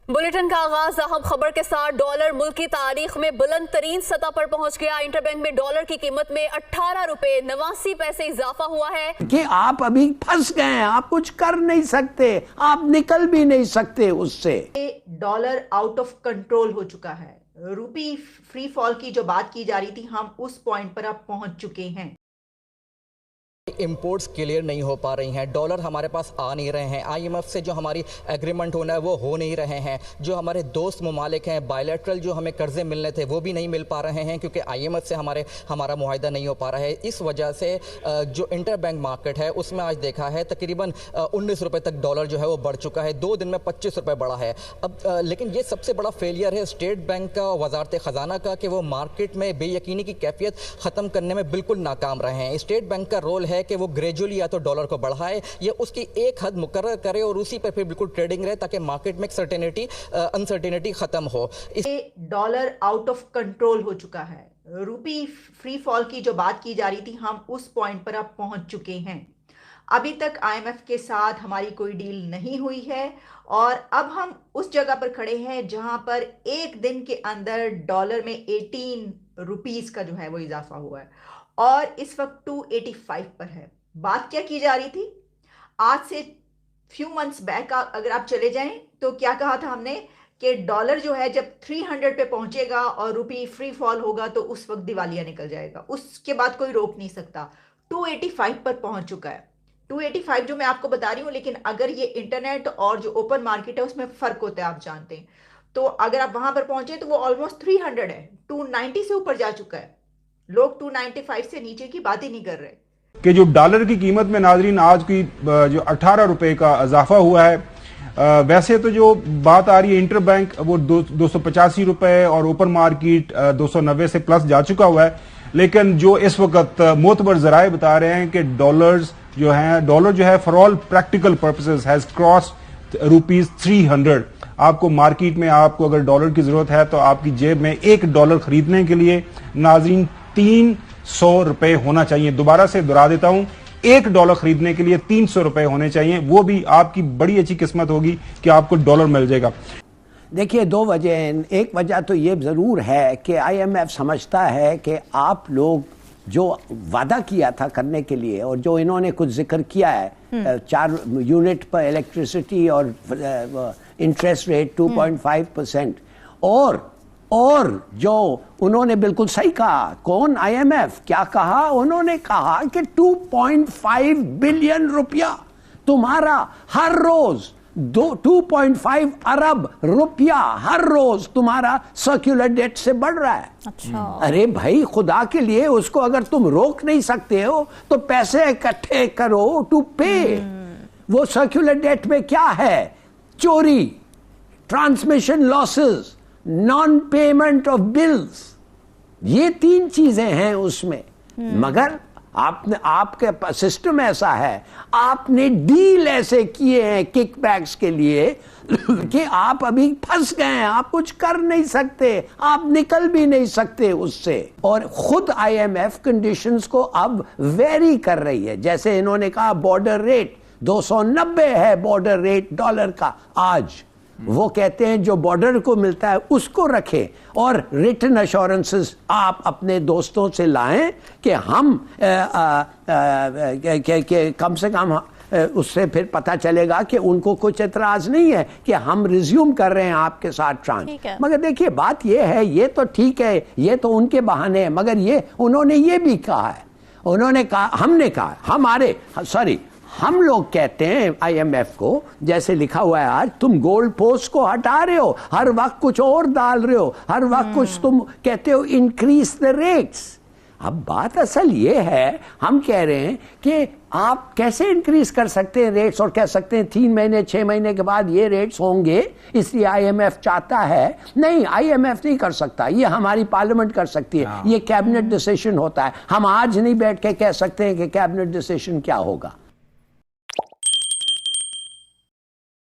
Bulletin का आगाज अहम खबर के साथ। डॉलर मुल्क की तारीख में बुलंद तरीन सतह पर पहुंच गया। इंटरबैंक में डॉलर की कीमत में 18 रुपए 89 पैसे इजाफा हुआ है कि आप अभी फंस गए हैं, आप कुछ कर नहीं सकते, आप निकल भी नहीं सकते उससे। डॉलर आउट ऑफ कंट्रोल हो चुका है। रूपी फ्री फॉल की जो बात की जा रही थी, हम उस पॉइंट पर अब पहुंच चुके हैं। इंपोर्ट्स क्लियर नहीं हो पा रही हैं, डॉलर हमारे पास आ नहीं रहे हैं, आईएमएफ से जो हमारी एग्रीमेंट होना है वो हो नहीं रहे हैं, जो हमारे दोस्त ममालिक हैं बायलैटरल जो हमें कर्जे मिलने थे वो भी नहीं मिल पा रहे हैं क्योंकि आईएमएफ से हमारा मुआहदा नहीं हो पा रहा है। इस वजह से जो इंटरबैंक मार्केट है उसमें आज देखा है तकरीबन 19 रुपये तक डॉलर जो है वो बढ़ चुका है, 2 दिन में 25 रुपये बढ़ा है। अब लेकिन ये सबसे बड़ा फेलियर है स्टेट बैंक का, वजारत ख़जाना का, कि वो मार्केट में बेयकीनी की कैफियत ख़त्म करने में बिल्कुल नाकाम रहे हैं। स्टेट बैंक का रोल है कि वो ग्रेजुअली या तो डॉलर को बढ़ाए या उसकी एक हद मुकर्रर करे और उसी पर फिर बिल्कुल ट्रेडिंग रहे ताकि मार्केट में अनसर्टेनिटी खत्म हो। डॉलर आउट ऑफ कंट्रोल हो चुका है। रूपी फ्री फॉल की जो बात की जा रही थी, हम उस पॉइंट पर अब पहुंच चुके हैं। अभी तक आईएमएफ के साथ हमारी कोई डील नहीं हुई है और अब हम उस जगह पर खड़े हैं जहां पर एक दिन के अंदर डॉलर में 18 रुपीस का जो है वो इजाफा हुआ है और इस वक्त 285 पर है। बात क्या की जा रही थी? आज से फ्यू मंथ्स बैक अगर आप चले जाएं तो क्या कहा था हमने कि डॉलर जो है जब 300 पे पहुंचेगा और रुपी फ्री फॉल होगा तो उस वक्त दिवालिया निकल जाएगा, उसके बाद कोई रोक नहीं सकता। 285 पर पहुंच चुका है। 285 जो मैं आपको बता रही हूं, लेकिन अगर ये इंटरनेट और जो ओपन मार्केट है उसमें फर्क होता है, आप जानते हैं। तो अगर आप वहां पर पहुंचे तो वो ऑलमोस्ट 300 है, 290 से ऊपर जा चुका है। लोग 295 से नीचे की बात ही नहीं कर रहे कि जो डॉलर की कीमत में नाजरीन आज की जो 18 रुपए का इजाफा हुआ है। वैसे तो जो बात आ रही है इंटर बैंक वो 285 रुपए और ओपन मार्केट 290 से प्लस जा चुका हुआ है, लेकिन जो इस वक्त मोतबर जराए बता रहे हैं कि डॉलर जो है for all practical purposes has crossed ₹300। आपको मार्केट में आपको अगर डॉलर की जरूरत है तो आपकी जेब में $1 खरीदने के लिए नाजरीन 300 रुपए होना चाहिए। दोबारा से दोहरा देता हूं, $1 खरीदने के लिए 300 रुपए होने चाहिए। वो भी आपकी बड़ी अच्छी किस्मत होगी कि आपको डॉलर मिल जाएगा। देखिए, 2 वजह। एक वजह तो ये जरूर है कि आईएमएफ समझता है कि आप लोग जो वादा किया था करने के लिए और जो इन्होंने कुछ जिक्र किया है 4 यूनिट पर इलेक्ट्रिसिटी और इंटरेस्ट रेट 2.5% और जो उन्होंने बिल्कुल सही कहा। कौन? आईएमएफ। क्या कहा उन्होंने? कहा कि 2.5 बिलियन रुपया तुम्हारा हर रोज 2.5 अरब रुपया हर रोज तुम्हारा सर्कुलर डेट से बढ़ रहा है। अच्छा। अरे भाई, खुदा के लिए, उसको अगर तुम रोक नहीं सकते हो तो पैसे इकट्ठे करो टू पे। वो सर्कुलर डेट में क्या है? चोरी, transmission losses, non payment of bills, ये 3 चीजें हैं उसमें। मगर आपके सिस्टम ऐसा है, आपने डील ऐसे किए हैं किकबैक्स के लिए कि आप अभी फंस गए हैं, आप कुछ कर नहीं सकते, आप निकल भी नहीं सकते उससे। और खुद आईएमएफ कंडीशंस को अब वेरी कर रही है। जैसे इन्होंने कहा बॉर्डर रेट 290 है, बॉर्डर रेट डॉलर का आज। वो कहते हैं जो बॉर्डर को मिलता है उसको रखें और रिटन अश्योरेंसेस आप अपने दोस्तों से लाएं कि हम कम से कम उससे फिर पता चलेगा कि उनको कुछ एतराज नहीं है कि हम रिज्यूम कर रहे हैं आपके साथ ट्रांस। मगर देखिए, बात ये है, ये तो ठीक है, ये तो उनके बहाने हैं, मगर ये उन्होंने ये भी कहा है, उन्होंने कहा, हमने कहा, हम लोग कहते हैं आईएमएफ को, जैसे लिखा हुआ है आज, तुम गोल्ड पोस्ट को हटा रहे हो, हर वक्त कुछ और डाल रहे हो, हर वक्त कुछ तुम कहते हो इंक्रीज द रेट्स। अब बात असल ये है, हम कह रहे हैं कि आप कैसे इंक्रीज कर सकते हैं रेट्स और कह सकते हैं 3 महीने 6 महीने के बाद ये रेट्स होंगे, इसलिए आईएमएफ चाहता है। नहीं, आईएमएफ नहीं कर सकता, ये हमारी पार्लियामेंट कर सकती है, ये कैबिनेट डिसीजन होता है। हम आज नहीं बैठ के कह सकते हैं कि कैबिनेट डिसीजन क्या होगा।